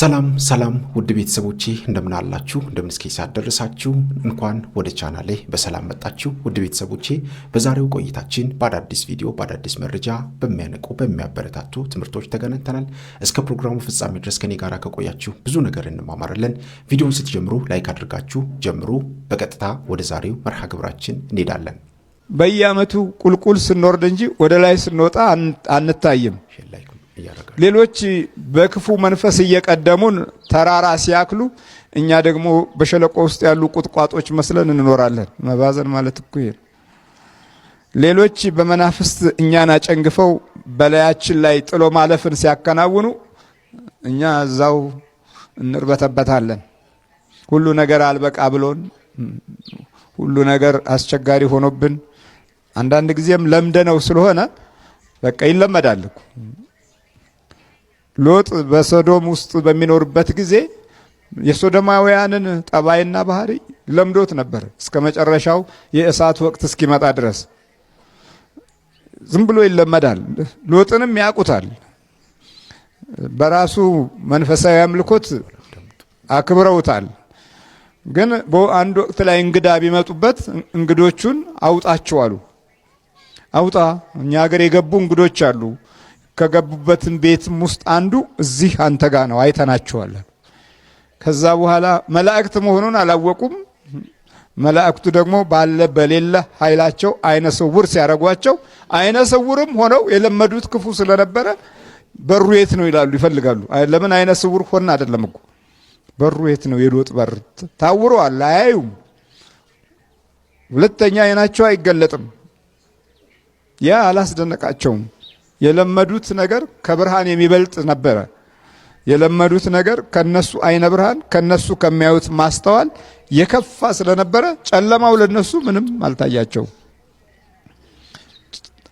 ሰላም ውድ ቤተሰቦቼ እንደምን አላችሁ? እንደምን እስከ ሰዓት ደረሳችሁ? እንኳን ወደ ቻናሌ በሰላም መጣችሁ። ውድ ቤተሰቦቼ በዛሬው ቆይታችን በአዳዲስ ቪዲዮ በአዳዲስ መረጃ በሚያነቁ በሚያበረታቱ ትምህርቶች ተገናኝተናል። እስከ ፕሮግራሙ ፍጻሜ ድረስ ከኔ ጋር ከቆያችሁ ብዙ ነገር እንማማራለን። ቪዲዮውን ስትጀምሩ ላይክ አድርጋችሁ ጀምሩ። በቀጥታ ወደ ዛሬው መርሃ ግብራችን እንሄዳለን። በየዓመቱ ቁልቁል ስንወርድ እንጂ ወደ ላይ ስንወጣ አንታይም። ሌሎች በክፉ መንፈስ እየቀደሙን ተራራ ሲያክሉ እኛ ደግሞ በሸለቆ ውስጥ ያሉ ቁጥቋጦች መስለን እንኖራለን። መባዘን ማለት እኮ ይሄ። ሌሎች በመናፍስት እኛን አጨንግፈው በላያችን ላይ ጥሎ ማለፍን ሲያከናውኑ እኛ እዛው እንርበተበታለን። ሁሉ ነገር አልበቃ ብሎን ሁሉ ነገር አስቸጋሪ ሆኖብን አንዳንድ ጊዜም ለምደነው ስለሆነ በቃ ይለመዳል እኮ። ሎጥ በሶዶም ውስጥ በሚኖርበት ጊዜ የሶዶማውያንን ጠባይና ባህሪ ለምዶት ነበር እስከ መጨረሻው የእሳት ወቅት እስኪመጣ ድረስ። ዝም ብሎ ይለመዳል። ሎጥንም ያውቁታል። በራሱ መንፈሳዊ አምልኮት አክብረውታል። ግን በአንድ ወቅት ላይ እንግዳ ቢመጡበት እንግዶቹን አውጣቸው አሉ። አውጣ፣ እኛ ሀገር የገቡ እንግዶች አሉ። ከገቡበትን ቤትም ውስጥ አንዱ እዚህ አንተ ጋር ነው፣ አይተናቸዋል። ከዛ በኋላ መላእክት መሆኑን አላወቁም። መላእክቱ ደግሞ ባለ በሌለ ኃይላቸው አይነ ስውር ሲያረጓቸው አይነ ስውርም ሆነው የለመዱት ክፉ ስለነበረ በሩ የት ነው ይላሉ፣ ይፈልጋሉ። ለምን አይነ ስውር ሆነ አይደለም እኮ በሩ የት ነው? የሎጥ በር ታውረዋል፣ አያዩም። ሁለተኛ አይናቸው አይገለጥም። ያ አላስደነቃቸውም። የለመዱት ነገር ከብርሃን የሚበልጥ ነበረ። የለመዱት ነገር ከነሱ አይነ ብርሃን ከነሱ ከሚያዩት ማስተዋል የከፋ ስለነበረ ጨለማው ለነሱ ምንም አልታያቸው።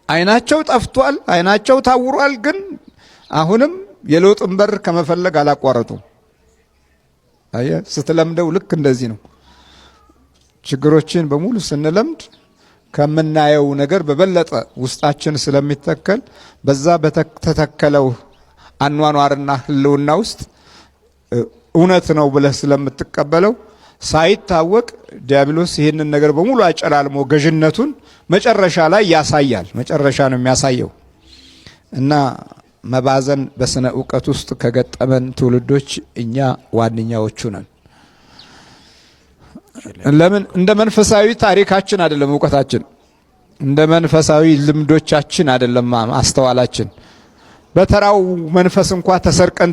አይናቸው ጠፍቷል፣ አይናቸው ታውሯል። ግን አሁንም የሎጥን በር ከመፈለግ አላቋረጡም። አየ፣ ስትለምደው ልክ እንደዚህ ነው። ችግሮችን በሙሉ ስንለምድ ከምናየው ነገር በበለጠ ውስጣችን ስለሚተከል በዛ በተተከለው አኗኗርና ህልውና ውስጥ እውነት ነው ብለህ ስለምትቀበለው ሳይታወቅ ዲያብሎስ ይህንን ነገር በሙሉ አጨላልሞ ገዥነቱን መጨረሻ ላይ ያሳያል። መጨረሻ ነው የሚያሳየው። እና መባዘን በስነ ዕውቀት ውስጥ ከገጠመን ትውልዶች እኛ ዋነኛዎቹ ነን። ለምን? እንደ መንፈሳዊ ታሪካችን አይደለም ዕውቀታችን፣ እንደ መንፈሳዊ ልምዶቻችን አይደለም አስተዋላችን። በተራው መንፈስ እንኳን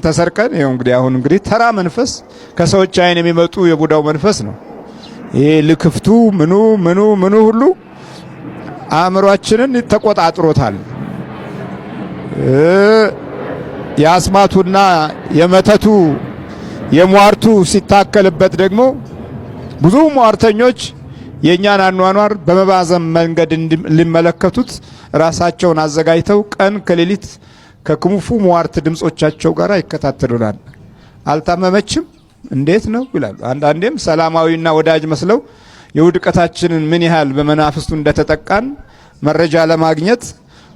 ተሰርቀን ይሄው እንግዲህ ተራ መንፈስ ከሰዎች አይን የሚመጡ የቡዳው መንፈስ ነው። ይሄ ልክፍቱ ምኑ ሁሉ አእምሯችንን ተቆጣጥሮታል። የአስማቱና የመተቱ የሟርቱ ሲታከልበት ደግሞ ብዙ ሟርተኞች የኛን አኗኗር በመባዘን መንገድ ሊመለከቱት ራሳቸውን አዘጋጅተው ቀን ከሌሊት ከክፉ ሟርት ድምጾቻቸው ጋር ይከታተሉናል። አልታመመችም እንዴት ነው ይላሉ። አንዳንዴም ሰላማዊና ወዳጅ መስለው የውድቀታችንን ምን ያህል በመናፍስቱ እንደተጠቃን መረጃ ለማግኘት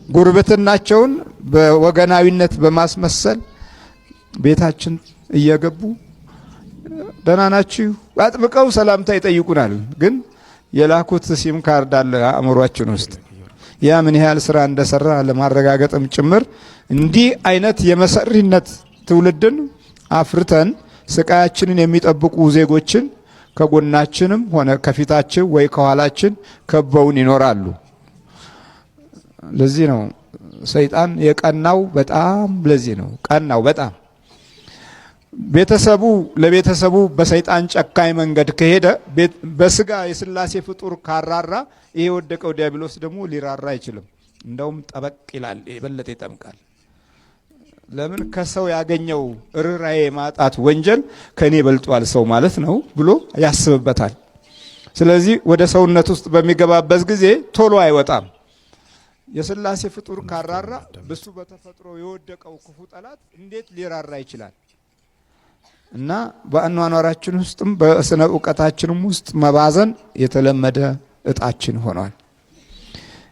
ጉርብትናቸውን በወገናዊነት በማስመሰል ቤታችን እየገቡ ደህና ናችሁ አጥብቀው ሰላምታ ይጠይቁናል። ግን የላኩት ሲም ካርድ አለ አእምሯችን ውስጥ። ያ ምን ያህል ስራ እንደሰራ ለማረጋገጥም ጭምር እንዲህ አይነት የመሰሪነት ትውልድን አፍርተን ስቃያችንን የሚጠብቁ ዜጎችን ከጎናችንም ሆነ ከፊታችን ወይ ከኋላችን ከበውን ይኖራሉ። ለዚህ ነው ሰይጣን የቀናው። በጣም ለዚህ ነው ቀናው በጣም። ለቤተሰቡ በሰይጣን ጨካኝ መንገድ ከሄደ በስጋ የሥላሴ ፍጡር ካራራ ይሄ ወደቀው ዲያብሎስ ደግሞ ሊራራ አይችልም። እንደውም ጠበቅ ይላል፣ የበለጠ ይጠምቃል። ለምን? ከሰው ያገኘው ርራዬ ማጣት ወንጀል ከኔ በልጧል ሰው ማለት ነው ብሎ ያስብበታል። ስለዚህ ወደ ሰውነት ውስጥ በሚገባበት ጊዜ ቶሎ አይወጣም። የሥላሴ ፍጡር ካራራ በሱ በተፈጥሮ የወደቀው ክፉ ጠላት እንዴት ሊራራ ይችላል? እና በአኗኗራችን ውስጥም በስነ ዕውቀታችንም ውስጥ መባዘን የተለመደ እጣችን ሆኗል።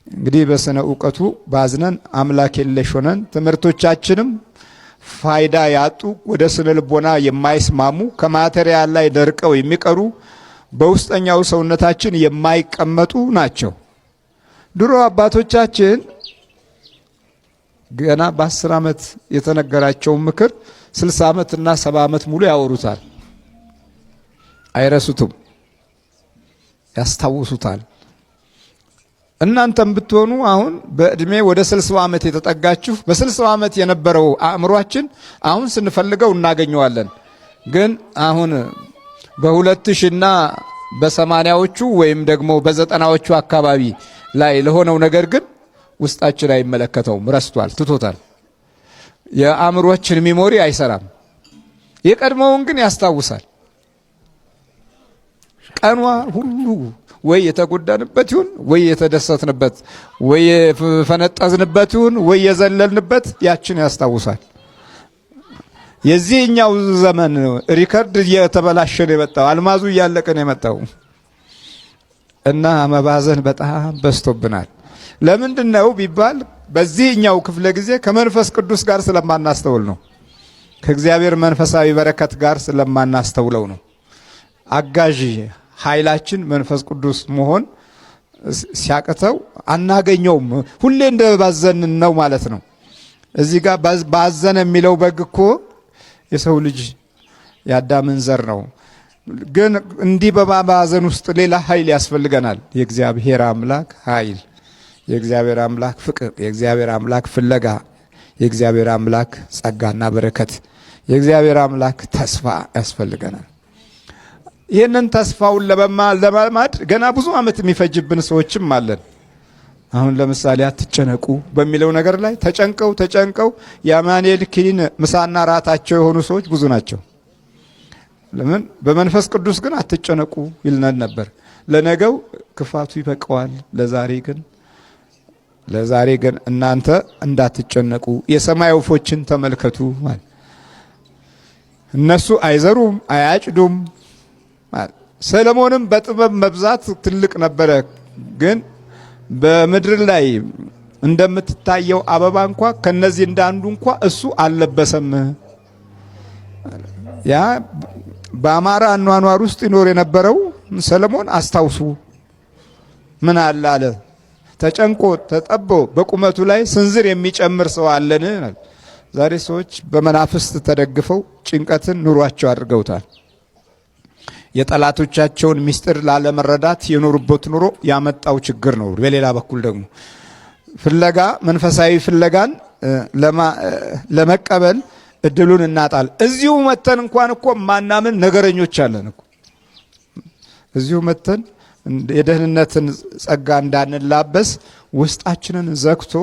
እንግዲህ በስነ ዕውቀቱ ባዝነን አምላክ የለሽ ሆነን ትምህርቶቻችንም ፋይዳ ያጡ፣ ወደ ስነ ልቦና የማይስማሙ፣ ከማቴሪያል ላይ ደርቀው የሚቀሩ፣ በውስጠኛው ሰውነታችን የማይቀመጡ ናቸው። ድሮ አባቶቻችን ገና በ10 ዓመት የተነገራቸውን ምክር 60 ዓመትና 70 ዓመት ሙሉ ያወሩታል። አይረሱትም፣ ያስታውሱታል። እናንተም ብትሆኑ አሁን በእድሜ ወደ 60 ዓመት የተጠጋችሁ በ60 ዓመት የነበረው አእምሯችን አሁን ስንፈልገው እናገኘዋለን። ግን አሁን በ2000 እና በ80ዎቹ ወይም ደግሞ በ90ዎቹ አካባቢ ላይ ለሆነው ነገር ግን ውስጣችን አይመለከተውም፣ ረስቷል፣ ትቶታል። የአእምሮችን ሚሞሪ አይሰራም። የቀድሞውን ግን ያስታውሳል። ቀኗ ሁሉ ወይ የተጎዳንበት ይሁን ወይ የተደሰትንበት ወይ የፈነጠዝንበት ይሁን ወይ የዘለልንበት ያችን ያስታውሳል። የዚህኛው ዘመን ሪከርድ እየተበላሸ ነው የመጣው፣ አልማዙ እያለቀ ነው የመጣው እና መባዘን በጣም በዝቶብናል። ለምንድን ነው ቢባል በዚህኛው ክፍለ ጊዜ ከመንፈስ ቅዱስ ጋር ስለማናስተውል ነው። ከእግዚአብሔር መንፈሳዊ በረከት ጋር ስለማናስተውለው ነው። አጋዥ ኃይላችን መንፈስ ቅዱስ መሆን ሲያቅተው አናገኘውም። ሁሌ እንደባዘን ነው ማለት ነው። እዚህ ጋር ባዘነ የሚለው በግ እኮ የሰው ልጅ የአዳምን ዘር ነው። ግን እንዲህ በማባዘን ውስጥ ሌላ ኃይል ያስፈልገናል። የእግዚአብሔር አምላክ ኃይል፣ የእግዚአብሔር አምላክ ፍቅር፣ የእግዚአብሔር አምላክ ፍለጋ፣ የእግዚአብሔር አምላክ ጸጋና በረከት፣ የእግዚአብሔር አምላክ ተስፋ ያስፈልገናል። ይህንን ተስፋውን ለማልማድ ገና ብዙ ዓመት የሚፈጅብን ሰዎችም አለን። አሁን ለምሳሌ አትጨነቁ በሚለው ነገር ላይ ተጨንቀው የአማኑኤል ኪኒን ምሳና ራታቸው የሆኑ ሰዎች ብዙ ናቸው። ለምን? በመንፈስ ቅዱስ ግን አትጨነቁ ይልነን ነበር። ለነገው ክፋቱ ይበቃዋል፣ ለዛሬ ግን እናንተ እንዳትጨነቁ የሰማይ ወፎችን ተመልከቱ ማለት። እነሱ አይዘሩም አያጭዱም። ሰለሞንም በጥበብ መብዛት ትልቅ ነበረ፣ ግን በምድር ላይ እንደምትታየው አበባ እንኳ ከነዚህ እንዳንዱ እንኳ እሱ አልለበሰም። ያ በአማራ አኗኗር ውስጥ ይኖር የነበረው ሰለሞን አስታውሱ ምን አለ ተጨንቆ ተጠቦ በቁመቱ ላይ ስንዝር የሚጨምር ሰው አለን። ዛሬ ሰዎች በመናፍስት ተደግፈው ጭንቀትን ኑሯቸው አድርገውታል። የጠላቶቻቸውን ምስጢር ላለመረዳት የኖሩበት ኑሮ ያመጣው ችግር ነው። በሌላ በኩል ደግሞ መንፈሳዊ ፍለጋን ለመቀበል እድሉን እናጣል። እዚሁ መተን እንኳን እኮ ማናምን ነገረኞች አለን እኮ። እዚሁ መተን የደህንነትን ጸጋ እንዳንላበስ ውስጣችንን ዘግቶ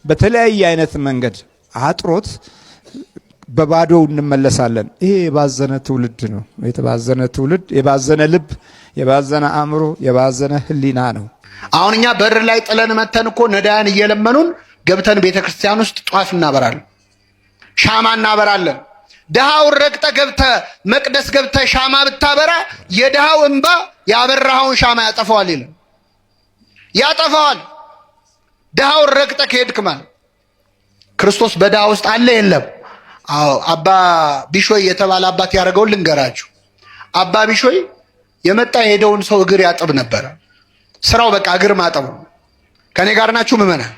በተለያየ አይነት መንገድ አጥሮት በባዶው እንመለሳለን። ይሄ የባዘነ ትውልድ ነው። የተባዘነ ትውልድ፣ የባዘነ ልብ፣ የባዘነ አእምሮ፣ የባዘነ ሕሊና ነው። አሁን እኛ በር ላይ ጥለን መተን እኮ ነዳያን እየለመኑን ገብተን ቤተክርስቲያን ውስጥ ጧፍ እናበራለን፣ ሻማ እናበራለን። ድሃውን ረግጠ ገብተ መቅደስ ገብተ ሻማ ብታበራ የድሃው እንባ ያበራኸውን ሻማ ያጠፋዋል ይላል። ያጠፋዋል። ድሃውን ረግጠ ከሄድክ ማለት ክርስቶስ በድሃ ውስጥ አለ የለም? አዎ። አባ ቢሾይ የተባለ አባት ያደረገውን ልንገራችሁ። አባ ቢሾይ የመጣ የሄደውን ሰው እግር ያጥብ ነበረ። ስራው በቃ እግር ማጠብ ነው። ከኔ ጋር ናችሁ ምዕመናን?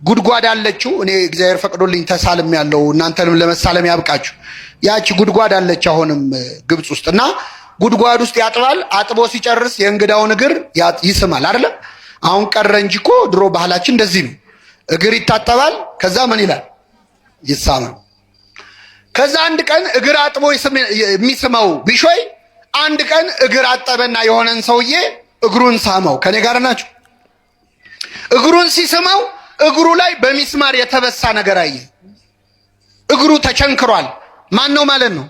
ጉድጓድ አለችው። እኔ እግዚአብሔር ፈቅዶልኝ ተሳልም ያለው እናንተንም ለመሳለም ያብቃችሁ። ያቺ ጉድጓድ አለች አሁንም ግብጽ ውስጥ እና ጉድጓድ ውስጥ ያጥባል። አጥቦ ሲጨርስ የእንግዳውን እግር ይስማል አይደለ? አሁን ቀረ እንጂ እኮ ድሮ ባህላችን እንደዚህ ነው። እግር ይታጠባል፣ ከዛ ምን ይላል? ይሳማል። ከዛ አንድ ቀን እግር አጥቦ የሚስመው ቢሾይ አንድ ቀን እግር አጠበና የሆነን ሰውዬ እግሩን ሳመው። ከኔ ጋር ናችሁ? እግሩን ሲስመው እግሩ ላይ በሚስማር የተበሳ ነገር አየ። እግሩ ተቸንክሯል። ማን ነው ማለት ነው?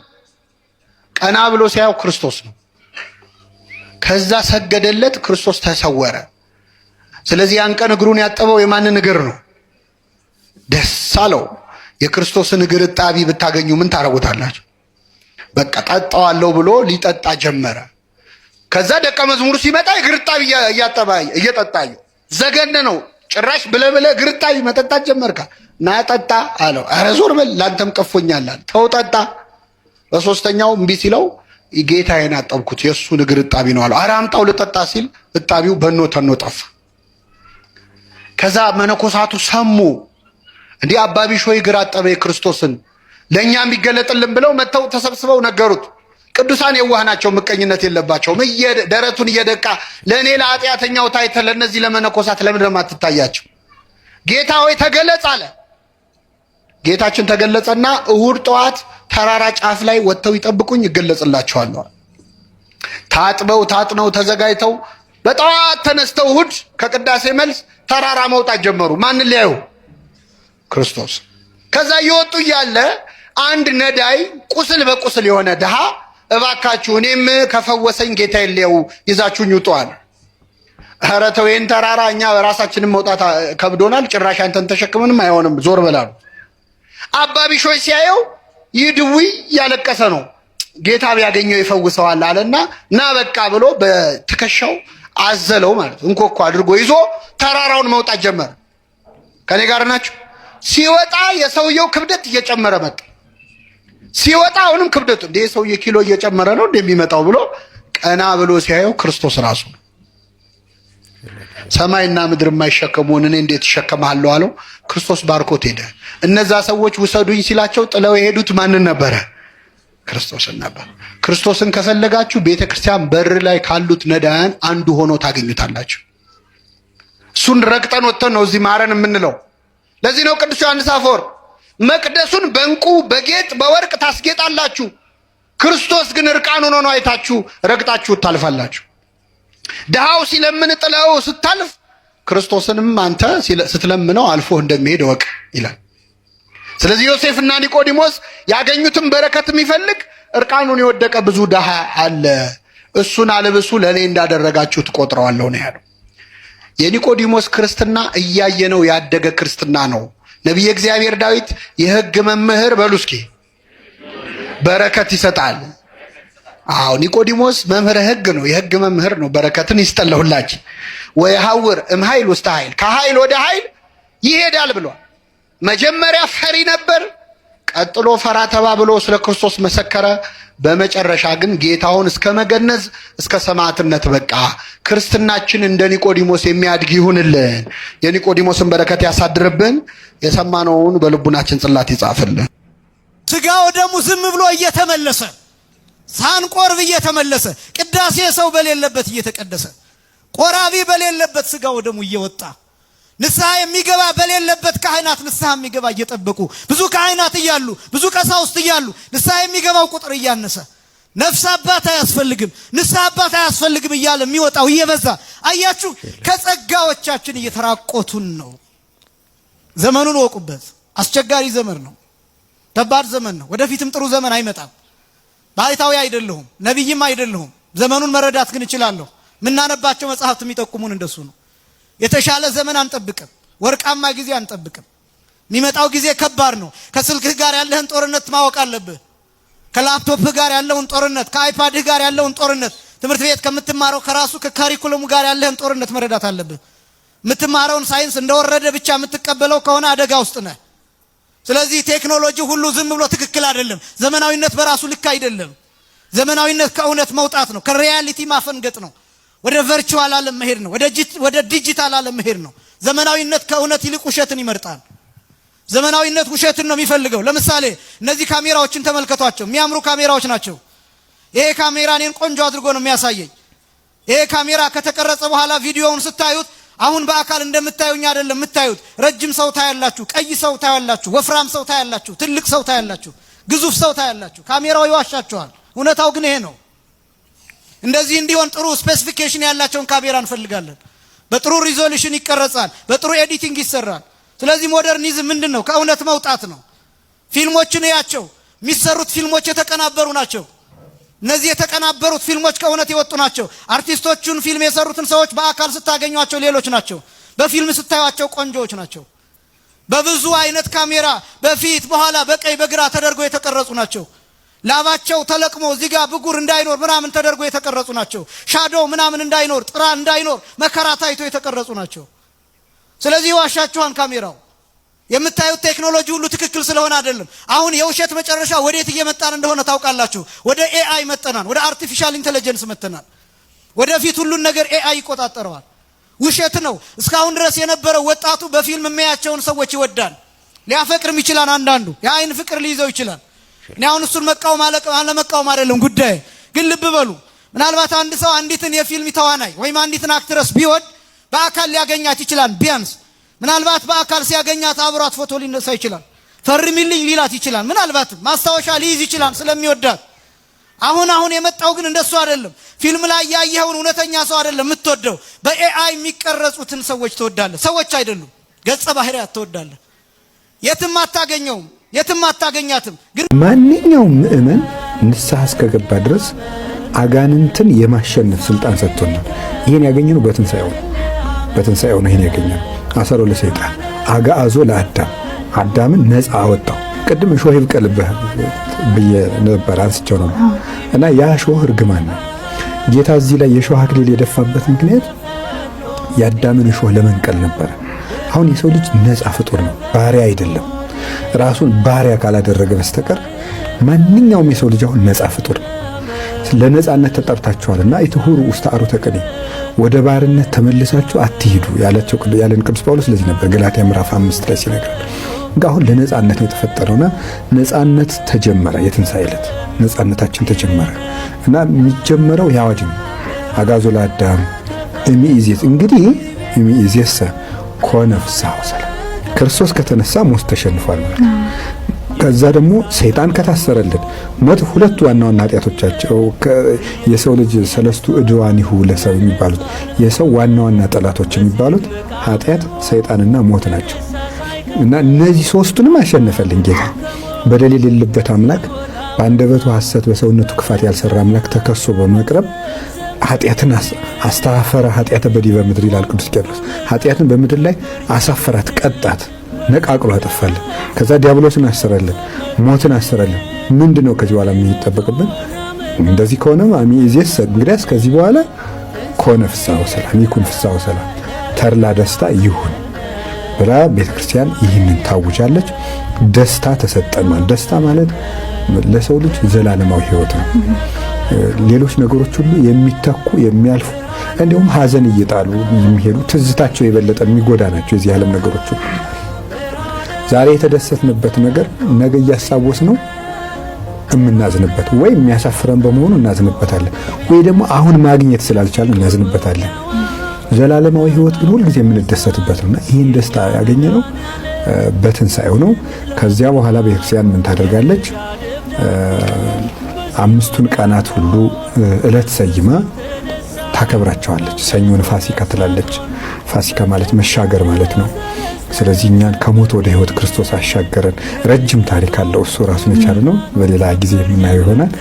ቀና ብሎ ሲያየው ክርስቶስ ነው። ከዛ ሰገደለት፣ ክርስቶስ ተሰወረ። ስለዚህ ያን ቀን እግሩን ያጠበው የማንን እግር ነው? ደስ አለው። የክርስቶስን እግር እጣቢ ብታገኙ ምን ታረጉታላችሁ? በቃ ጠጣዋለሁ ብሎ ሊጠጣ ጀመረ። ከዛ ደቀ መዝሙሩ ሲመጣ እግር እጣቢ እየጠጣ ዘገነ ነው። ጭራሽ ብለብለ ግርጣቢ መጠጣት ጀመርካ። ና ጠጣ አለው። ኧረ ዞር በል ላንተም ቀፎኛል አለ። ተው ጠጣ። በሶስተኛው እምቢ ሲለው ጌታዬን አጠብኩት የእሱን እግር እጣቢ ነው አለው። ኧረ አምጣው ልጠጣ ሲል እጣቢው በኖ ተኖ ጠፋ። ከዛ መነኮሳቱ ሰሙ። እንዲህ አባ ቢሾይ እግር አጠበ የክርስቶስን ለእኛ የሚገለጥልን ብለው መጥተው ተሰብስበው ነገሩት። ቅዱሳን የዋህ ናቸው፣ ምቀኝነት የለባቸውም። ደረቱን እየደቃ ለእኔ ለኃጢአተኛው ታይተ ለእነዚህ ለመነኮሳት ለምን ለማትታያቸው? ጌታ ሆይ ተገለጽ አለ። ጌታችን ተገለጸና እሁድ ጠዋት ተራራ ጫፍ ላይ ወጥተው ይጠብቁኝ ይገለጽላቸዋለሁ። ታጥበው ታጥነው ተዘጋጅተው በጠዋት ተነስተው እሁድ ከቅዳሴ መልስ ተራራ መውጣት ጀመሩ። ማንን ሊያዩ? ክርስቶስ። ከዛ እየወጡ እያለ አንድ ነዳይ ቁስል በቁስል የሆነ ድሃ እባካችሁ እኔም ከፈወሰኝ ጌታ የለው ይዛችሁኝ ውጡአል። ኧረ ተው ይህን ተራራ እኛ በራሳችንን መውጣት ከብዶናል፣ ጭራሽ አንተን ተሸክምንም አይሆንም፣ ዞር በላሉ። አባ ቢሾይ ሲያየው ይህ ድውይ እያለቀሰ ነው፣ ጌታ ቢያገኘው ይፈውሰዋል አለና ና በቃ ብሎ በትከሻው አዘለው ማለት እንኮኮ አድርጎ ይዞ ተራራውን መውጣት ጀመረ። ከኔ ጋር ናችሁ? ሲወጣ የሰውየው ክብደት እየጨመረ መጣ። ሲወጣ አሁንም ክብደቱ እንደ ሰውዬ ኪሎ እየጨመረ ነው እንደሚመጣው ብሎ ቀና ብሎ ሲያየው ክርስቶስ ራሱ ነው። ሰማይና ምድር የማይሸከሙን እኔ እንዴት እሸከማለሁ አለው። ክርስቶስ ባርኮት ሄደ። እነዛ ሰዎች ውሰዱኝ ሲላቸው ጥለው የሄዱት ማንን ነበረ? ክርስቶስን ነበር። ክርስቶስን ከፈለጋችሁ ቤተክርስቲያን በር ላይ ካሉት ነዳያን አንዱ ሆኖ ታገኙታላችሁ። እሱን ረግጠን ወጥተን ነው እዚህ ማረን የምንለው። ለዚህ ነው ቅዱስ ዮሐንስ አፈወርቅ መቅደሱን በእንቁ በጌጥ በወርቅ ታስጌጣላችሁ፣ ክርስቶስ ግን እርቃኑን ሆኖ አይታችሁ ረግጣችሁ ታልፋላችሁ። ድሃው ሲለምን ጥለው ስታልፍ ክርስቶስንም አንተ ስትለምነው አልፎ እንደሚሄድ ወቅ ይላል። ስለዚህ ዮሴፍና ኒቆዲሞስ ያገኙትን በረከት የሚፈልግ እርቃኑን የወደቀ ብዙ ድሃ አለ፣ እሱን አልብሱ ለእኔ እንዳደረጋችሁ ትቆጥረዋለሁ ነው ያለው። የኒቆዲሞስ ክርስትና እያየነው ያደገ ክርስትና ነው። ነቢየ እግዚአብሔር ዳዊት የሕግ መምህር በሉ እስኪ በረከት ይሰጣል። አዎ ኒቆዲሞስ መምህረ ሕግ ነው፣ የሕግ መምህር ነው። በረከትን ይስጠለሁላችሁ። ወይሐውር እምኃይል ውስተ ኃይል፣ ከኃይል ወደ ኃይል ይሄዳል ብሏል። መጀመሪያ ፈሪ ነበር፣ ቀጥሎ ፈራ ተባ ብሎ ስለ ክርስቶስ መሰከረ። በመጨረሻ ግን ጌታውን እስከ መገነዝ እስከ ሰማዕትነት በቃ። ክርስትናችን እንደ ኒቆዲሞስ የሚያድግ ይሁንልን። የኒቆዲሞስን በረከት ያሳድርብን። የሰማነውን በልቡናችን ጽላት ይጻፍልን። ስጋ ወደሙ ዝም ብሎ እየተመለሰ ሳንቆርብ እየተመለሰ ቅዳሴ ሰው በሌለበት እየተቀደሰ ቆራቢ በሌለበት ስጋ ወደሙ እየወጣ ንስሐ የሚገባ በሌለበት ካህናት ንስሐ የሚገባ እየጠበቁ ብዙ ካህናት እያሉ ብዙ ቀሳውስት እያሉ ንስሐ የሚገባው ቁጥር እያነሰ ነፍስ አባት አያስፈልግም ንስሐ አባት አያስፈልግም እያለ የሚወጣው እየበዛ አያችሁ፣ ከጸጋዎቻችን እየተራቆቱን ነው። ዘመኑን ወቁበት። አስቸጋሪ ዘመን ነው። ከባድ ዘመን ነው። ወደፊትም ጥሩ ዘመን አይመጣም። ባይታዊ አይደለሁም፣ ነቢይም አይደለሁም። ዘመኑን መረዳት ግን እችላለሁ። ምናነባቸው መጽሐፍት የሚጠቁሙን እንደሱ ነው። የተሻለ ዘመን አንጠብቅም። ወርቃማ ጊዜ አንጠብቅም። የሚመጣው ጊዜ ከባድ ነው። ከስልክህ ጋር ያለህን ጦርነት ማወቅ አለብህ። ከላፕቶፕህ ጋር ያለውን ጦርነት፣ ከአይፓድህ ጋር ያለውን ጦርነት፣ ትምህርት ቤት ከምትማረው ከራሱ ከካሪኩለሙ ጋር ያለህን ጦርነት መረዳት አለብህ። የምትማረውን ሳይንስ እንደወረደ ብቻ የምትቀበለው ከሆነ አደጋ ውስጥ ነህ። ስለዚህ ቴክኖሎጂ ሁሉ ዝም ብሎ ትክክል አይደለም። ዘመናዊነት በራሱ ልክ አይደለም። ዘመናዊነት ከእውነት መውጣት ነው። ከሪያሊቲ ማፈንገጥ ነው። ወደ ቨርቹዋል ዓለም መሄድ ነው። ወደ ዲጂታል ዓለም መሄድ ነው። ዘመናዊነት ከእውነት ይልቅ ውሸትን ይመርጣል። ዘመናዊነት ውሸትን ነው የሚፈልገው። ለምሳሌ እነዚህ ካሜራዎችን ተመልከቷቸው። የሚያምሩ ካሜራዎች ናቸው። ይሄ ካሜራ እኔን ቆንጆ አድርጎ ነው የሚያሳየኝ። ይሄ ካሜራ ከተቀረጸ በኋላ ቪዲዮውን ስታዩት አሁን በአካል እንደምታዩኝ አይደለም የምታዩት። ረጅም ሰው ታያላችሁ፣ ቀይ ሰው ታያላችሁ፣ ወፍራም ሰው ታያላችሁ፣ ትልቅ ሰው ታያላችሁ፣ ግዙፍ ሰው ታያላችሁ። ካሜራው ይዋሻችኋል። እውነታው ግን ይሄ ነው። እንደዚህ እንዲሆን ጥሩ ስፔሲፊኬሽን ያላቸውን ካሜራ እንፈልጋለን። በጥሩ ሪዞሉሽን ይቀረጻል፣ በጥሩ ኤዲቲንግ ይሰራል። ስለዚህ ሞደርኒዝም ምንድነው? ከእውነት መውጣት ነው። ፊልሞችን ያቸው የሚሰሩት ፊልሞች የተቀናበሩ ናቸው። እነዚህ የተቀናበሩት ፊልሞች ከእውነት የወጡ ናቸው። አርቲስቶቹን ፊልም የሰሩትን ሰዎች በአካል ስታገኟቸው ሌሎች ናቸው። በፊልም ስታዩቸው ቆንጆዎች ናቸው። በብዙ አይነት ካሜራ በፊት በኋላ በቀኝ በግራ ተደርጎ የተቀረጹ ናቸው። ላባቸው ተለቅሞ እዚህ ጋር ብጉር እንዳይኖር ምናምን ተደርጎ የተቀረጹ ናቸው። ሻዶው ምናምን እንዳይኖር፣ ጥራ እንዳይኖር መከራ ታይቶ የተቀረጹ ናቸው። ስለዚህ ዋሻችኋን ካሜራው የምታዩት ቴክኖሎጂ ሁሉ ትክክል ስለሆነ አይደለም። አሁን የውሸት መጨረሻ ወዴት እየመጣን እንደሆነ ታውቃላችሁ። ወደ ኤአይ መጥተናል። ወደ አርቲፊሻል ኢንተለጀንስ መጥተናል። ወደፊት ሁሉን ነገር ኤአይ ይቆጣጠረዋል። ውሸት ነው። እስካሁን ድረስ የነበረው ወጣቱ በፊልም የሚያያቸውን ሰዎች ይወዳል። ሊያፈቅርም ይችላል። አንዳንዱ የአይን ፍቅር ሊይዘው ይችላል። እኔ አሁን እሱን መቃወም አለመቃወም አይደለም ጉዳይ። ግን ልብ በሉ፣ ምናልባት አንድ ሰው አንዲትን የፊልም ተዋናይ ወይም አንዲትን አክትረስ ቢወድ በአካል ሊያገኛት ይችላል። ቢያንስ ምናልባት በአካል ሲያገኛት አብሯት ፎቶ ሊነሳ ይችላል። ፈርሚልኝ ሊላት ይችላል። ምናልባት ማስታወሻ ሊይዝ ይችላል ስለሚወዳት። አሁን የመጣው ግን እንደሱ አይደለም። ፊልም ላይ ያየኸውን እውነተኛ ሰው አይደለም የምትወደው። በኤአይ የሚቀረጹትን ሰዎች ትወዳለህ። ሰዎች አይደሉም፣ ገጸ ባህሪያት ትወዳለህ። የትም አታገኘውም፣ የትም አታገኛትም። ግን ማንኛውም ምእመን ንስሐ እስከገባ ድረስ አጋንንትን የማሸነፍ ስልጣን ሰጥቶናል። ይሄን ያገኘነው በትንሣኤው ነው። ይሄን ያገኘነው አሰሮ ለሰይጣን አጋአዞ ለአዳም፣ አዳምን ነፃ አወጣው። ቅድም እሾህ ይብቀልብህ ብዬ ነበር አንስቼው ነው። እና ያ እሾህ እርግማን ነው። ጌታ እዚህ ላይ የእሾህ አክሊል የደፋበት ምክንያት የአዳምን እሾህ ለመንቀል ነበር። አሁን የሰው ልጅ ነፃ ፍጡር ነው፣ ባሪያ አይደለም። ራሱን ባሪያ ካላደረገ በስተቀር ማንኛውም የሰው ልጅ አሁን ነፃ ፍጡር ነው። ለነፃነት ተጠርታችኋልና ኢትሁሩ ውስተ አርዑተ ቅኔ፣ ወደ ባርነት ተመልሳችሁ አትሂዱ ያለን ቅዱስ ጳውሎስ ስለዚህ ነበር ገላትያ ምዕራፍ 5 ላይ ሲነግረን። አሁን ለነፃነት ነው የተፈጠረውና ነፃነት ተጀመረ። የትንሣኤ ዕለት ነፃነታችን ተጀመረ እና የሚጀመረው ያዋጅ ነው። አጋዞ ለአዳም እሚይዜስ፣ እንግዲህ እሚይዜስ ኮነ ፍስሐ ወሰላም። ክርስቶስ ከተነሳ ሞት ተሸንፏል ማለት ነው። ከዛ ደግሞ ሰይጣን ከታሰረልን ሞት ሁለት ዋና ኃጢአቶቻቸው የሰው ልጅ ሰለስቱ ዕድዋኒሁ ለሰው የሚባሉት የሰው ዋና ጠላቶች የሚባሉት ኃጢአት፣ ሰይጣንና ሞት ናቸው። እና እነዚህ ሶስቱንም አሸነፈልን ጌታ። በደል የሌለበት አምላክ፣ በአንደበቱ ሐሰት በሰውነቱ ክፋት ያልሰራ አምላክ ተከሶ በመቅረብ ኃጢአትን አስተፋፈረ ኃጢአተ በዲበ ምድር ይላል ቅዱስ ቄርሎስ። ኃጢአትን በምድር ላይ አሳፈራት፣ ቀጣት፣ ነቃቅሎ አጠፋልን። ከዛ ዲያብሎስን አሰረልን፣ ሞትን አሰረልን። ምንድነው ከዚህ በኋላ የሚጠበቅብን? እንደዚህ ከሆነም እሚይዜሰ እንግዲያስ ከዚህ በኋላ ኮነ ፍስሐ ወሰላም፣ ይኩን ፍስሐ ወሰላም፣ ተድላ ደስታ ይሁን ብላ ቤተክርስቲያን ይህንን ታውጃለች። ደስታ ተሰጠን ማለት ደስታ ማለት ለሰው ልጅ ዘላለማዊ ሕይወት ነው። ሌሎች ነገሮች ሁሉ የሚተኩ የሚያልፉ፣ እንዲሁም ሐዘን እየጣሉ የሚሄዱ ትዝታቸው የበለጠ የሚጎዳ ናቸው የዚህ ዓለም ነገሮች ሁሉ። ዛሬ የተደሰትንበት ነገር ነገ እያሳወስ ነው እምናዝንበት፣ ወይ የሚያሳፍረን በመሆኑ እናዝንበታለን፣ ወይ ደግሞ አሁን ማግኘት ስላልቻልን እናዝንበታለን። ዘላለማዊ ሕይወት ግን ሁልጊዜ የምንደሰትበት ነውና ይህን ደስታ ያገኘነው በትንሣኤው ነው። ከዚያ በኋላ ቤተክርስቲያን ምን ታደርጋለች? አምስቱን ቀናት ሁሉ ዕለት ሰይማ ታከብራቸዋለች። ሰኞን ፋሲካ ትላለች። ፋሲካ ማለት መሻገር ማለት ነው። ስለዚህ እኛን ከሞት ወደ ሕይወት ክርስቶስ አሻገረን። ረጅም ታሪክ አለው፣ እሱ ራሱን የቻለ ነው። በሌላ ጊዜ የምናየው ይሆናል።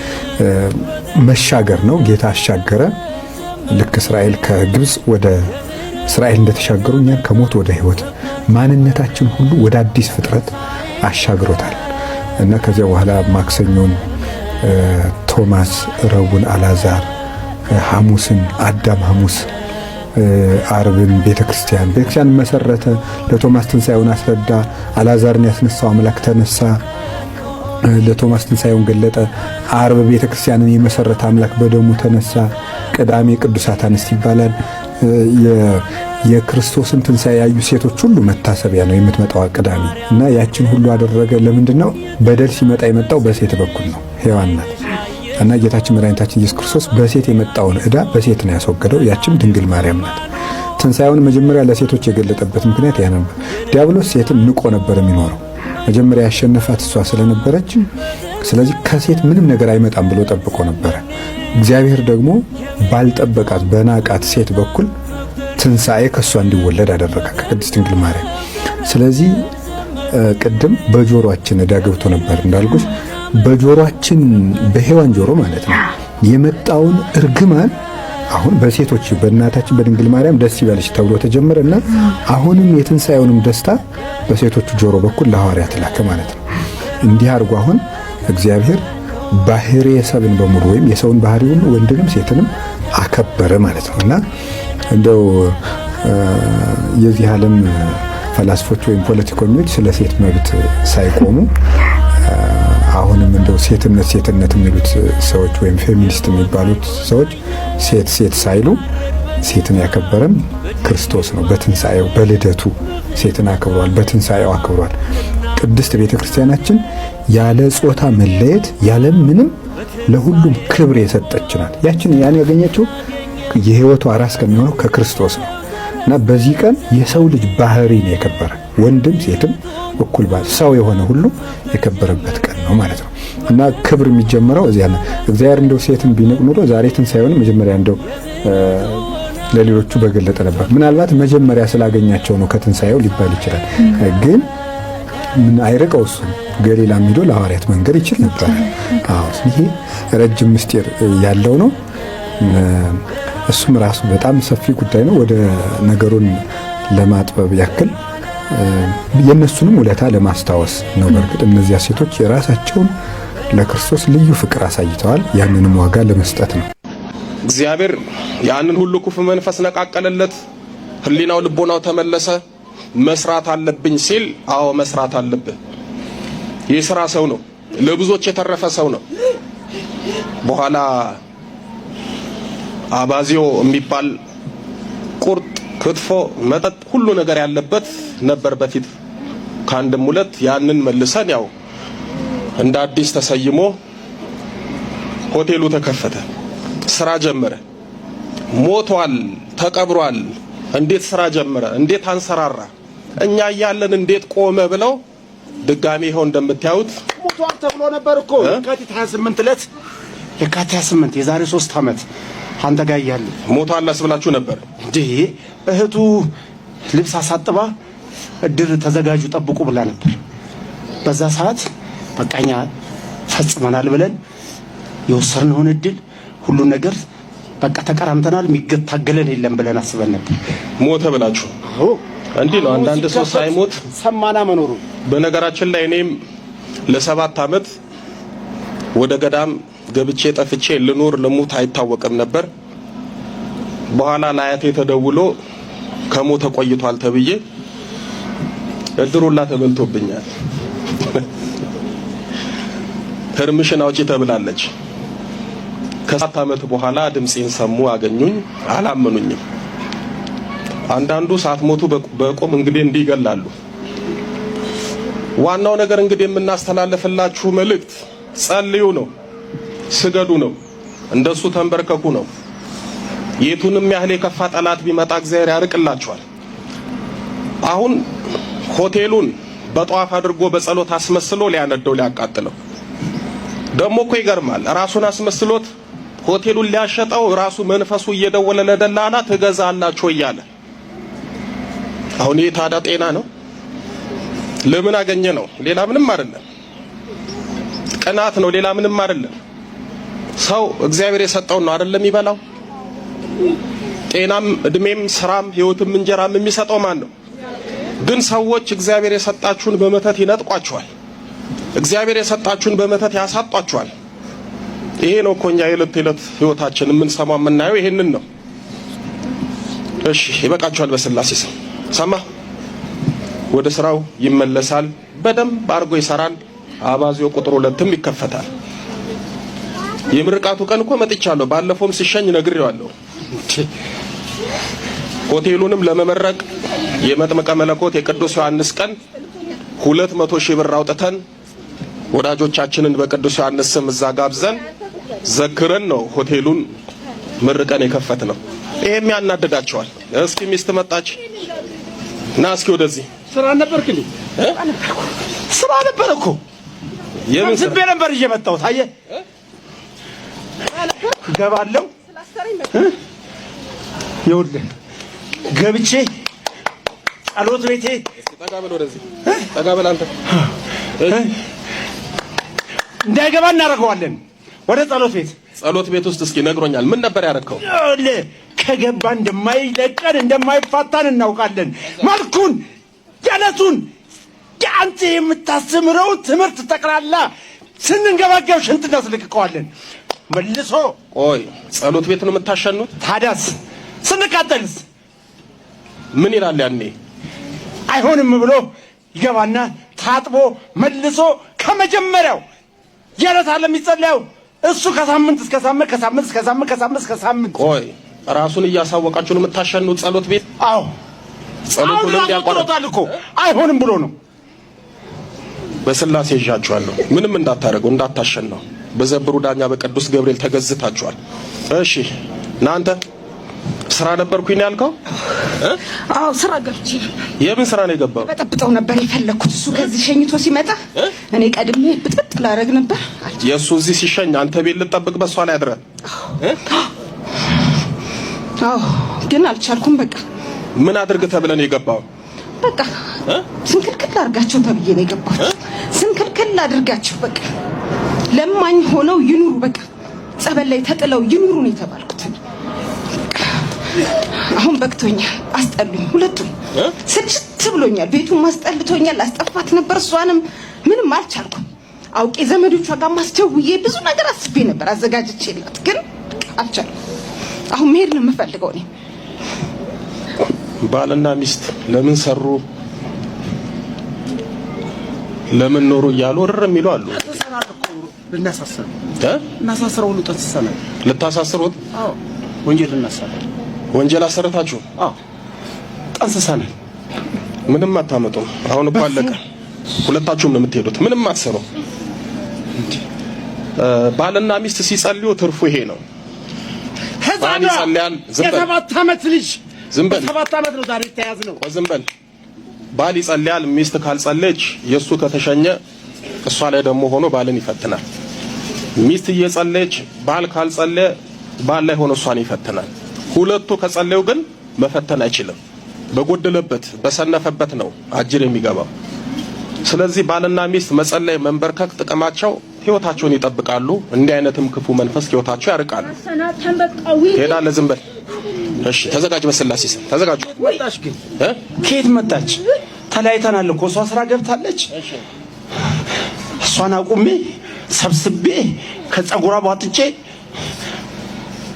መሻገር ነው። ጌታ አሻገረ። ልክ እስራኤል ከግብፅ ወደ እስራኤል እንደተሻገሩ እኛን ከሞት ወደ ሕይወት ማንነታችን ሁሉ ወደ አዲስ ፍጥረት አሻግሮታል እና ከዚያ በኋላ ማክሰኞን ቶማስ፣ ረቡዕን አልዓዛር፣ ሐሙስን አዳም ሐሙስ፣ ዓርብን ቤተክርስቲያን መሰረተ። ለቶማስ ትንሣኤውን አስረዳ። አልዓዛርን ያስነሳው አምላክ ተነሳ፣ ለቶማስ ትንሣኤውን ገለጠ። ዓርብ ቤተክርስቲያንን የመሰረተ አምላክ በደሙ ተነሳ። ቅዳሜ ቅዱሳት አንስት ይባላል። የክርስቶስን ትንሣኤ ያዩ ሴቶች ሁሉ መታሰቢያ ነው የምትመጣው ቅዳሜ እና ያችን ሁሉ አደረገ። ለምንድነው? በደል ሲመጣ የመጣው በሴት በኩል ነው፣ ሔዋን ናት። እና ጌታችን መድኃኒታችን ኢየሱስ ክርስቶስ በሴት የመጣውን ዕዳ በሴት ነው ያስወገደው። ያችም ድንግል ማርያም ናት። ትንሣኤውን መጀመሪያ ለሴቶች የገለጠበት ምክንያት ያ ነበር። ዲያብሎስ ሴትን ንቆ ነበር የሚኖረው። መጀመሪያ ያሸነፋት እሷ ስለነበረች፣ ስለዚህ ከሴት ምንም ነገር አይመጣም ብሎ ጠብቆ ነበረ። እግዚአብሔር ደግሞ ባልጠበቃት በናቃት ሴት በኩል ትንሣኤ ከእሷ እንዲወለድ አደረገ፣ ከቅድስት ድንግል ማርያም። ስለዚህ ቅድም በጆሮአችን ዕዳ ገብቶ ነበር እንዳልኩሽ፣ በጆሮአችን በሔዋን ጆሮ ማለት ነው የመጣውን እርግማን አሁን በሴቶች በእናታችን በድንግል ማርያም ደስ ይበልሽ ተብሎ ተጀመረና አሁንም የትንሣኤውንም ደስታ በሴቶቹ ጆሮ በኩል ለሐዋርያት ላከ ማለት ነው። እንዲህ አድርጎ አሁን እግዚአብሔር ባህሪየ ሰብን በሙሉ ወይም የሰውን ባህሪ ሁሉ ወንድንም ሴትንም አከበረ ማለት ነው። እና እንደው የዚህ ዓለም ፈላስፎች ወይም ፖለቲከኞች ስለ ሴት መብት ሳይቆሙ አሁንም እንደው ሴትነት የሚሉት ሰዎች ወይም ፌሚኒስት የሚባሉት ሰዎች ሴት ሳይሉ ሴትን ያከበረም ክርስቶስ ነው። በትንሣኤው በልደቱ ሴትን አክብሯል፣ በትንሣኤው አክብሯል። ቅድስት ቤተክርስቲያናችን ያለ ጾታ መለየት ያለ ምንም ለሁሉም ክብር የሰጠች ናት። ያን ያገኘችው የሕይወቷ ራስ ከሚሆነው ከክርስቶስ ነው እና በዚህ ቀን የሰው ልጅ ባህሪ ነው የከበረ፣ ወንድም ሴትም እኩል ሰው የሆነ ሁሉ የከበረበት ቀን ነው ማለት ነው እና ክብር የሚጀምረው እዚያ ነው። እግዚአብሔር እንደው ሴትን ቢንቅ ኑሮ ዛሬ ትንሣኤውን መጀመሪያ እንደው ለሌሎቹ በገለጠ ነበር። ምናልባት መጀመሪያ ስላገኛቸው ነው ከትንሣኤው ሊባል ይችላል። ግን ምን አይርቀው እሱ ገሊላ ሄዶ ለሐዋርያት መንገር ይችል ነበር። ይሄ ረጅም ምስጢር ያለው ነው። እሱም ራሱ በጣም ሰፊ ጉዳይ ነው። ወደ ነገሩን ለማጥበብ ያክል የነሱንም ውለታ ለማስታወስ ነው። በእርግጥ እነዚያ ሴቶች የራሳቸውን ለክርስቶስ ልዩ ፍቅር አሳይተዋል። ያንንም ዋጋ ለመስጠት ነው። እግዚአብሔር ያንን ሁሉ ክፉ መንፈስ ነቃቀለለት። ሕሊናው ልቦናው ተመለሰ። መስራት አለብኝ ሲል አዎ መስራት አለብህ። የሥራ ሰው ነው። ለብዙዎች የተረፈ ሰው ነው። በኋላ አባዚዮ የሚባል ቁርጥ፣ ክትፎ፣ መጠጥ ሁሉ ነገር ያለበት ነበር በፊት ከአንድም ሁለት። ያንን መልሰን ያው እንደ አዲስ ተሰይሞ ሆቴሉ ተከፈተ። ስራ ጀመረ። ሞቷል፣ ተቀብሯል። እንዴት ስራ ጀመረ? እንዴት አንሰራራ? እኛ እያለን እንዴት ቆመ ብለው ድጋሚ ይኸው እንደምታዩት ሞቷል ተብሎ ነበር እኮ የካቲት 28 ዕለት የካቲት 28 የዛሬ 3 ዓመት አንተ ጋር እያለ ሞቷል አስብላችሁ ነበር እንዴ? እህቱ ልብስ አሳጥባ እድር ተዘጋጁ ጠብቁ ብላ ነበር። በዛ ሰዓት በቃኛ ፈጽመናል ብለን የወሰድነውን እድል ሁሉ ነገር በቃ ተቀራምተናል፣ የሚገታገለን የለም ብለን አስበን ነበር። ሞተ ብላችሁ? አዎ እንዲህ ነው። አንዳንድ ሰው ሳይሞት ሰማና መኖሩ። በነገራችን ላይ እኔም ለ7 ዓመት ወደ ገዳም ገብቼ ጠፍቼ ልኖር ልሙት አይታወቅም ነበር። በኋላ ለአያቴ ተደውሎ ከሞተ ቆይቷል ተብዬ እድሩላ ተበልቶብኛል። ህርምሽን አውጪ ተብላለች። ከ7 ዓመት በኋላ ድምጼን ሰሙ፣ አገኙኝ፣ አላመኑኝም። አንዳንዱ ሳትሞቱ በቆም እንግዲህ እንዲገላሉ። ዋናው ነገር እንግዲህ የምናስተላልፍላችሁ መልእክት ጸልዩ ነው፣ ስገዱ ነው፣ እንደሱ ተንበርከኩ ነው። የቱንም ያህል የከፋ ጠላት ቢመጣ እግዚአብሔር ያርቅላችኋል። አሁን ሆቴሉን በጧፍ አድርጎ በጸሎት አስመስሎ ሊያነደው ሊያቃጥለው ደግሞ እኮ ይገርማል። ራሱን አስመስሎት ሆቴሉን ሊያሸጠው ራሱ መንፈሱ እየደወለ ለደላላ ትገዛላችሁ እያለ። አሁን ይሄ ታዲያ ጤና ነው? ለምን አገኘ ነው? ሌላ ምንም አይደለም። ቅናት ነው፣ ሌላ ምንም አይደለም። ሰው እግዚአብሔር የሰጠውን ነው አይደለም የሚበላው። ጤናም እድሜም ስራም ህይወትም እንጀራም የሚሰጠው ማን ነው? ግን ሰዎች እግዚአብሔር የሰጣችሁን በመተት ይነጥቋችኋል። እግዚአብሔር የሰጣችሁን በመተት ያሳጧችኋል። ይሄ ነው እኮ እኛ የዕለት ተዕለት ህይወታችን የምንሰማው የምናየው ይሄንን ነው። እሺ ይበቃችኋል። በስላሴ ስም ሰማ። ወደ ስራው ይመለሳል። በደንብ አድርጎ ይሰራል። አባዚዮ ቁጥር 2ም ይከፈታል። የምርቃቱ ቀን እኮ መጥቻለሁ። ባለፈውም ሲሸኝ ነግሬዋለሁ። ሆቴሉንም ለመመረቅ የመጥምቀ መለኮት የቅዱስ ዮሐንስ ቀን 200 ሺህ ብር አውጥተን ወዳጆቻችንን በቅዱስ ዮሐንስ ስም እዛ ጋብዘን ዘክረን ነው ሆቴሉን ምርቀን የከፈት ነው። ይሄም ያናደዳቸዋል። እስኪ ሚስት መጣች እና እስኪ ወደዚህ ስራ ነበርክልኝ? ስራ ነበር እኮ የምን ዝም ብዬ ነበር እየመጣሁት። አየህ ገባለሁ። ይኸውልህ ገብቼ ጸሎት ቤቴ ጠጋ በል፣ ወደዚህ ጠጋ በል አንተ። እንዳይገባ እናደርገዋለን ወደ ጸሎት ቤት ውስጥ እስኪ ነግሮኛል። ምን ነበር ያደረከው? ከገባ እንደማይለቀን እንደማይፋታን እናውቃለን። መልኩን ያለቱን አንተ የምታስተምረው ትምህርት ጠቅላላ ስንንገባገብ ሽንት እናስለቅቀዋለን። መልሶ ቆይ ጸሎት ቤት ነው የምታሸኑት? ታዲያስ ስንቃጠልስ? ምን ይላል ያኔ? አይሆንም ብሎ ይገባና ታጥቦ መልሶ ከመጀመሪያው የዕለት ዓለም የሚጸለየው እሱ ከሳምንት እስከ ሳምንት እስከ ሳምንት ቆይ ራሱን እያሳወቃችሁ ነው የምታሸኑት ጸሎት ቤት? አዎ ጸሎቱን እንዲያቋርጣል እኮ አይሆንም ብሎ ነው። በስላሴ ይዣችኋለሁ። ምንም እንዳታረገው እንዳታሸናው። በዘብሩ ዳኛ በቅዱስ ገብርኤል ተገዝታችኋል። እሺ እናንተ ስራ ነበርኩኝ ያልከው? አዎ ስራ ገብቼ። የምን ስራ ነው የገባው? በጠብጠው ነበር የፈለኩት። እሱ ከዚህ ሸኝቶ ሲመጣ እኔ ቀድሜ ብጥብጥ ላረግ ነበር። የእሱ እዚህ ሲሸኝ አንተ ቤት ልጠብቅ በሷ ላይ አድረህ? አዎ ግን አልቻልኩም። በቃ ምን አድርግ ተብለህ ነው የገባው? በቃ ስንክልክል አድርጋቸው ተብዬ ነው የገባሁት። ስንክልክል አድርጋቸው በቃ ለማኝ ሆነው ይኑሩ፣ በቃ ጸበል ላይ ተጥለው ይኑሩ ነው የተባልኩት። አሁን በቅቶኛል። አስጠሉኝ ሁለቱም። ስልችት ብሎኛል። ቤቱን ማስጠልቶኛል። አስጠፋት ነበር እሷንም። ምንም አልቻልኩም። አውቄ ዘመዶቿ ጋር ማስደውዬ ብዙ ነገር አስቤ ነበር አዘጋጅቼላት፣ ግን አልቻልኩም። አሁን መሄድ ነው የምፈልገው እኔ። ባልና ሚስት ለምን ሰሩ ለምን ኖሩ እያሉ እርር የሚሉ አሉ። እናሳስረው ሁሉ ተሰሰነ ልታሳስሩት? አዎ ወንጀል እናሳስረው። ወንጀል አሰርታችሁ? አዎ ጠንስሰነ። ምንም አታመጡም። አሁን እኮ አለቀ። ሁለታችሁም ነው የምትሄዱት። ምንም አትሰሩ። ባልና ሚስት ሲጸልዩ ትርፉ ይሄ ነው። ባል ይጸልያል። የሰባት ዓመት ልጅ ዝም በል። በሰባት ዓመት ነው ዛሬ ተያዝ ነው። ዝም በል። ባል ይጸልያል። ሚስት ካልጸለየች የሱ ከተሸኘ እሷ ላይ ደግሞ ሆኖ ባልን ይፈትናል። ሚስት እየጸለየች ባል ካልጸለየ ባል ላይ ሆኖ እሷን ይፈትናል። ሁለቱ ከጸለዩ ግን መፈተን አይችልም። በጎደለበት በሰነፈበት ነው አጅር የሚገባው። ስለዚህ ባልና ሚስት መጸለይ መንበርከክ ጥቅማቸው ህይወታቸውን ይጠብቃሉ። እንዲህ አይነትም ክፉ መንፈስ ህይወታቸው ያርቃሉ። ሄዳለህ። ዝም በል። እሺ ተዘጋጅ። በስላሴ ስም ተዘጋጁ። ወጣሽ ግን ከየት መጣች? ተለያይተናል እኮ እሷ ስራ ገብታለች። እሷን አቁሜ ሰብስቤ ከጸጉሯ ቧጥጬ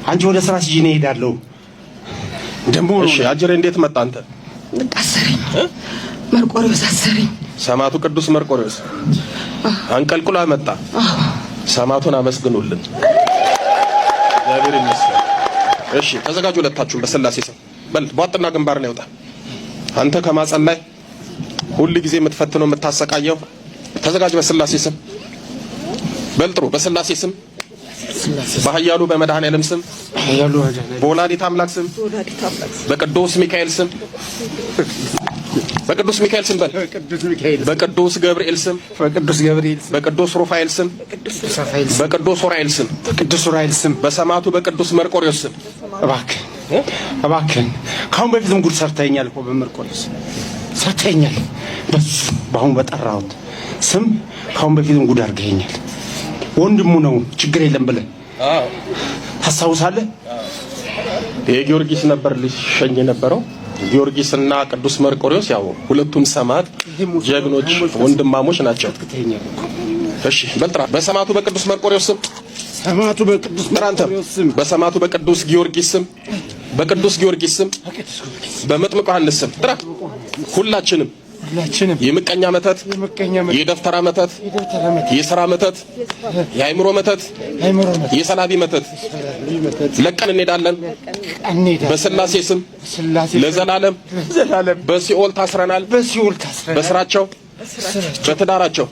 አንቺ ወደ ስራ ሲጂ ነው ሄዳለሁ። ደሞ እሺ አጅሬ እንዴት መጣ? አንተ አሰረኝ። መርቆሪዎስ አሰረኝ። ሰማዕቱ ቅዱስ መርቆሪዎስ አንቀልቅሎ መጣ። ሰማዕቱን አመስግኑልን። እግዚአብሔር ይመስገን። እሺ ተዘጋጁ። ሁለታችሁም በስላሴ ስም በል። ቧጥና ግንባር ነው ያውጣ። አንተ ከማጸላይ ሁሉ ጊዜ የምትፈትነው የምታሰቃየው ተዘጋጅ። በስላሴ ስም በልጥሩ። በስላሴ ስም በኃያሉ በመድኃኔዓለም ስም በወላዲተ አምላክ ስም በቅዱስ ሚካኤል ስም በቅዱስ ሚካኤል ስም በል። በቅዱስ ገብርኤል ስም በቅዱስ ሩፋኤል ስም በቅዱስ ኡራኤል ስም በሰማዕቱ በቅዱስ መርቆሪዎስ ስም እባክህን ካሁን በፊትም ጉድ ሰርተኛል እኮ በመርቆሪዎስ ሰርተኛል። በሱ በአሁን በጠራሁት ስም ካሁን በፊትም ጉድ አድርገኛል። ወንድሙ ነው ችግር የለም ብለህ ታስታውሳለህ? የጊዮርጊስ ነበር ሊሸኝ የነበረው። ጊዮርጊስና ቅዱስ መርቆሪዎስ ያው ሁለቱም ሰማዕት ጀግኖች ወንድማሞች ናቸው። እሺ በልጥራ። በሰማዕቱ በቅዱስ መርቆሪዎስ ስም ሰማዕቱ በቅዱስ መርቆሪዎስ ስም በሰማዕቱ በቅዱስ ጊዮርጊስ ስም በቅዱስ ጊዮርጊስ ስም በመጥምቁ ዮሐንስ ስም ጥራ። ሁላችንም የምቀኛ መተት፣ የደፍተራ መተት፣ የሥራ መተት፣ የአእምሮ መተት፣ የሰላቢ መተት ለቀን እንሄዳለን። በስላሴ ስም ለዘላለም በሲኦል ታስረናል። በስራቸው፣ በትዳራቸው፣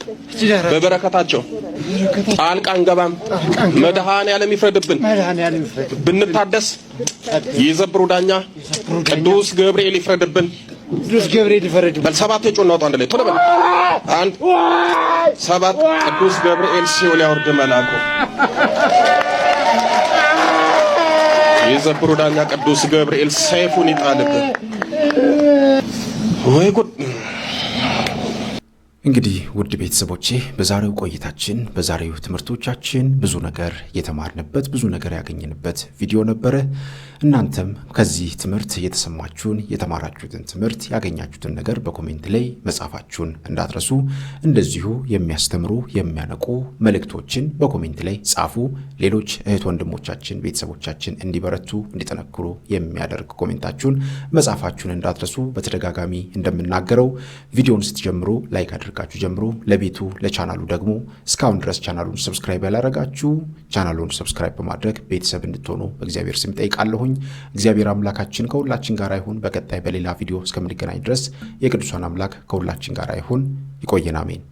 በበረከታቸው ጣልቃ አንገባም። መድኃኔዓለም ይፍረድብን። ብንታደስ የዘብሩ ዳኛ ቅዱስ ገብርኤል ይፍረድብን። ቅዱስ ገብርኤል ይፈረድብን። በል ሰባት የጮህ እናውጣ አንድ ላይ ቶሎ በል። አንድ ሰባት ቅዱስ ገብርኤል ሲኦል ያወርድ መልአኩ። የዘብሩ ዳኛ ቅዱስ ገብርኤል ሰይፉን ይጣልብን። ወይ ጉድ! እንግዲህ ውድ ቤተሰቦቼ በዛሬው ቆይታችን በዛሬው ትምህርቶቻችን ብዙ ነገር የተማርንበት ብዙ ነገር ያገኘንበት ቪዲዮ ነበረ። እናንተም ከዚህ ትምህርት የተሰማችሁን የተማራችሁትን ትምህርት ያገኛችሁትን ነገር በኮሜንት ላይ መጻፋችሁን እንዳትረሱ። እንደዚሁ የሚያስተምሩ የሚያነቁ መልእክቶችን በኮሜንት ላይ ጻፉ። ሌሎች እህት ወንድሞቻችን ቤተሰቦቻችን እንዲበረቱ እንዲጠነክሩ የሚያደርግ ኮሜንታችሁን መጻፋችሁን እንዳትረሱ። በተደጋጋሚ እንደምናገረው ቪዲዮውን ስትጀምሩ ላይክ አድርጋችሁ ጀምሩ። ለቤቱ ለቻናሉ ደግሞ እስካሁን ድረስ ቻናሉን ሰብስክራይብ ያላረጋችሁ ቻናሉን ሰብስክራይብ በማድረግ ቤተሰብ እንድትሆኑ በእግዚአብሔር ስም ጠይቃለሁ። እግዚአብሔር አምላካችን ከሁላችን ጋር ይሁን። በቀጣይ በሌላ ቪዲዮ እስከምንገናኝ ድረስ የቅዱሳን አምላክ ከሁላችን ጋር ይሁን። ይቆየን። አሜን።